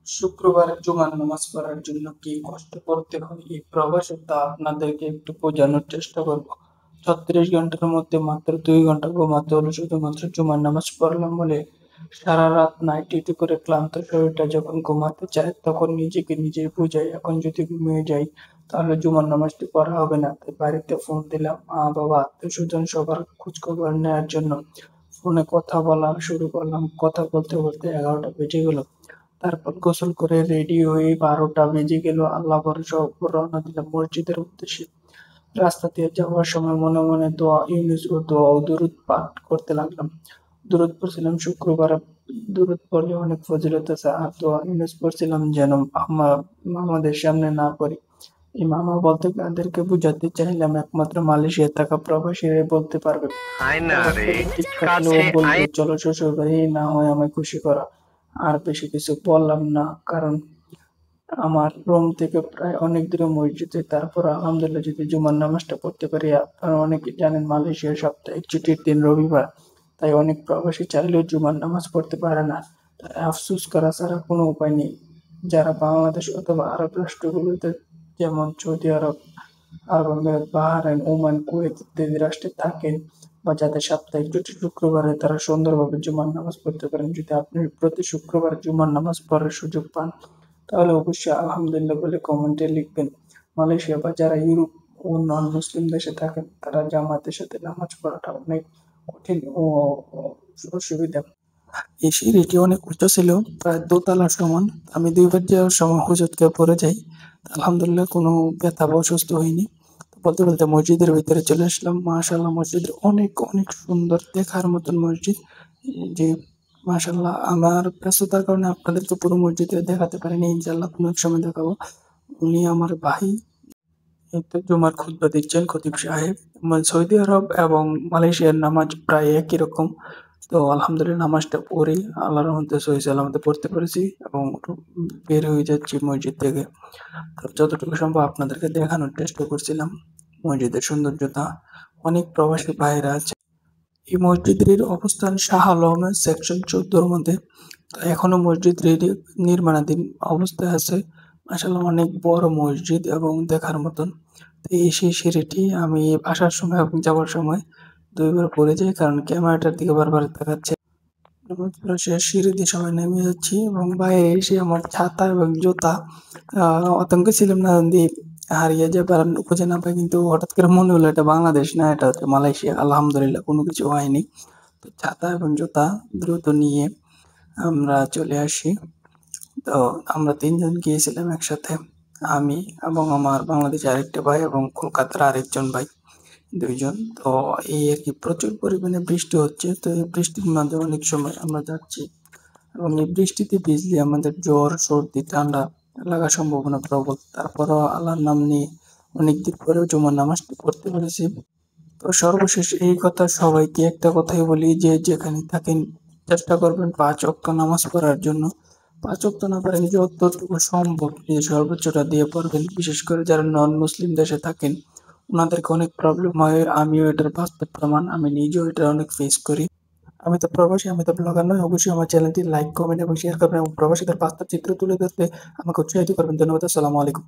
শুক্রবারে জুমার নামাজ পড়ার জন্য কি কষ্ট করতে হয় এই প্রবাসে তা আপনাদেরকে একটু বোঝানোর চেষ্টা করব। 36 ঘন্টার মধ্যে মাত্র 2 ঘন্টা ঘুমাতে হলো শুধুমাত্র জুমার নামাজ পড়লাম বলে। সারা রাত নাইট ডিউটি করে ক্লান্ত শরীরটা যখন ঘুমাতে চায় তখন নিজেকে নিজেই বুঝাই এখন যদি ঘুমিয়ে যাই তাহলে জুমার নামাজটি পড়া হবে না। তাই বাড়িতে ফোন দিলাম মা বাবা আত্মীয় স্বজন সবার খোঁজ খবর নেওয়ার জন্য। ফোনে কথা বলা শুরু করলাম, কথা বলতে বলতে 11টা বেজে গেল। তারপর গোসল করে রেডি হয়ে 12টা বেজে গেল। আল্লাহ ভরসা রওনা দিলাম মসজিদের উদ্দেশ্যে। রাস্তা দিয়ে যাওয়ার সময় মনে মনে দোয়া ইউনুস ও দোয়া ও দুরূদ পাঠ করতে লাগলাম। দুরূদ পড়ছিলাম শুক্রবার, দুরূদ পড়লে অনেক ফজিলত আছে, আর দোয়া ইউনুস পড়ছিলাম যেন আমাদের সামনে না পড়ি। এই মামা বলতে কাদেরকে বুঝাতে চাইলাম একমাত্র মালয়েশিয়ায় থাকা প্রবাসীরাই বলতে পারবে। আয় না হঠাৎ রে, করে ঠিক থাকলেও কাছে বলল, আয়। চলো শ্বশুর বাড়ি না হয় আমায় খুশি করা। আর বেশি কিছু বললাম না, কারণ আমার রুম থেকে প্রায় অনেক দূরে মসজিদে। তারপর আলহামদুলিল্লাহ যদি জুমার নামাজটা পড়তে পারি। আপনারা অনেকে জানেন মালয়েশিয়ার সাপ্তাহিক ছুটির দিন রবিবার, তাই অনেক প্রবাসী চাইলেও জুমার নামাজ পড়তে পারে না। তাই আফসোস করা ছাড়া কোনো উপায় নেই। যারা বাংলাদেশ অথবা আরব রাষ্ট্রগুলোতে যেমন সৌদি আরব, আরব আমিরাত, বাহরাইন, ওমান, কুয়েত ইত্যাদি রাষ্ট্রে থাকেন বা যাদের সাপ্তাহিক ছুটি শুক্রবারে, তারা সুন্দরভাবে জুমার নামাজ পড়তে পারেন। যদি আপনি প্রতি শুক্রবার জুমার নামাজ পড়ার সুযোগ পান তাহলে অবশ্যই আলহামদুলিল্লাহ বলে কমেন্টে লিখবেন। মালয়েশিয়া বা যারা ইউরোপ ও নন মুসলিম দেশে থাকেন তারা জামাতের সাথে নামাজ পড়াটা অনেক কঠিন ও অসুবিধা। এই সিঁড়িটি অনেক উঁচু ছিল, প্রায় দোতলা সমান। আমি 2 বার যাওয়ার সময় হুজুরকে পড়ে যাই। আলহামদুলিল্লাহ কোনো ব্যথা বা অসুস্থ হয়নি। তো বলতে বলতে মসজিদের ভিতরে চলে আসলাম। মাশাআল্লাহ মসজিদ অনেক অনেক সুন্দর, দেখার মতন মসজিদ। যে মাশাআল্লাহ, আমার ব্যস্ততার কারণে আপনাদেরকে পুরো মসজিদে দেখাতে পারিনি, ইনশাআল্লাহ কোনো এক সময় দেখাবো। উনি আমার ভাই। এই তো জুমার খুতবা দিচ্ছেন খতিব সাহেব। সৌদি আরব এবং মালয়েশিয়ার নামাজ প্রায় একই রকম। তো আলহামদুলিল্লাহ নামাজটা পড়ি, আল্লাহর রহমতে সহি সালামতে পড়তে পেরেছি এবং বের হয়ে যাচ্ছি মসজিদ থেকে। তো যতটুকু সম্ভব আপনাদেরকে দেখানোর চেষ্টা করছিলাম মসজিদের সৌন্দর্যতা। অনেক প্রবাসী ভাইরা আছে। এই মসজিদটির অবস্থান শাহ আলমের সেকশন 14-র মধ্যে। তো এখনো মসজিদটি নির্মাণাধীন অবস্থায় আছে। মাশাআল্লাহ অনেক বড় মসজিদ এবং দেখার মতন। তো এই সেই সিঁড়িটি আমি আসার সময় এবং যাওয়ার সময় 2 বার পড়ে যাই, কারণ ক্যামেরাটার দিকে বারবার তাকাচ্ছে। শেষ সিঁড়ি দিয়ে সবাই নেমে যাচ্ছি এবং বাইরে এসে আমার ছাতা এবং জুতা আতঙ্কে ছিলাম না দিয়ে হারিয়ে যাবার খুঁজে না পাই, কিন্তু হঠাৎ করে মনে হলো এটা বাংলাদেশ না, এটা হচ্ছে মালয়েশিয়া। আলহামদুলিল্লাহ কোনো কিছু হয়নি। তো ছাতা এবং জুতা দ্রুত নিয়ে আমরা চলে আসি। তো আমরা 3 জন গিয়েছিলাম একসাথে, আমি এবং আমার বাংলাদেশের আরেকটা ভাই এবং কলকাতার আরেকজন ভাই, 2 জন। তো এই আর কি, প্রচুর পরিমাণে বৃষ্টি হচ্ছে। তো এই বৃষ্টির মাঝে অনেক সময় আমরা যাচ্ছি এবং এই বৃষ্টিতে ভিজলে আমাদের জ্বর সর্দি ঠান্ডা লাগার সম্ভাবনা প্রবল। তারপরও আল্লাহর নাম নিয়ে অনেকদিন পরেও জুমার নামাজটি পড়তে পেরেছি। তো সর্বশেষ এই কথা সবাইকে একটা কথাই বলি, যে যেখানে থাকেন চেষ্টা করবেন 5 ওয়াক্ত নামাজ পড়ার জন্য। 5 ওয়াক্ত না পারেন যতটুকু সম্ভব নিজের সর্বোচ্চটা দিয়ে পড়বেন। বিশেষ করে যারা নন মুসলিম দেশে থাকেন ওনাদেরকে অনেক প্রবলেম হয়, আমিও এটার বাস্তব প্রমাণ। আমি নিজেও এটা অনেক ফেস করি। আমি তো প্রবাসী, আমি তো ব্লগার নই। অবশ্যই আমার চ্যানেলটি লাইক, কমেন্ট এবং শেয়ার করবেন এবং প্রবাসীদের বাস্তব চিত্র তুলে ধরতে আমাকে উৎসাহিত করবেন। ধন্যবাদ। আসসালামু আলাইকুম।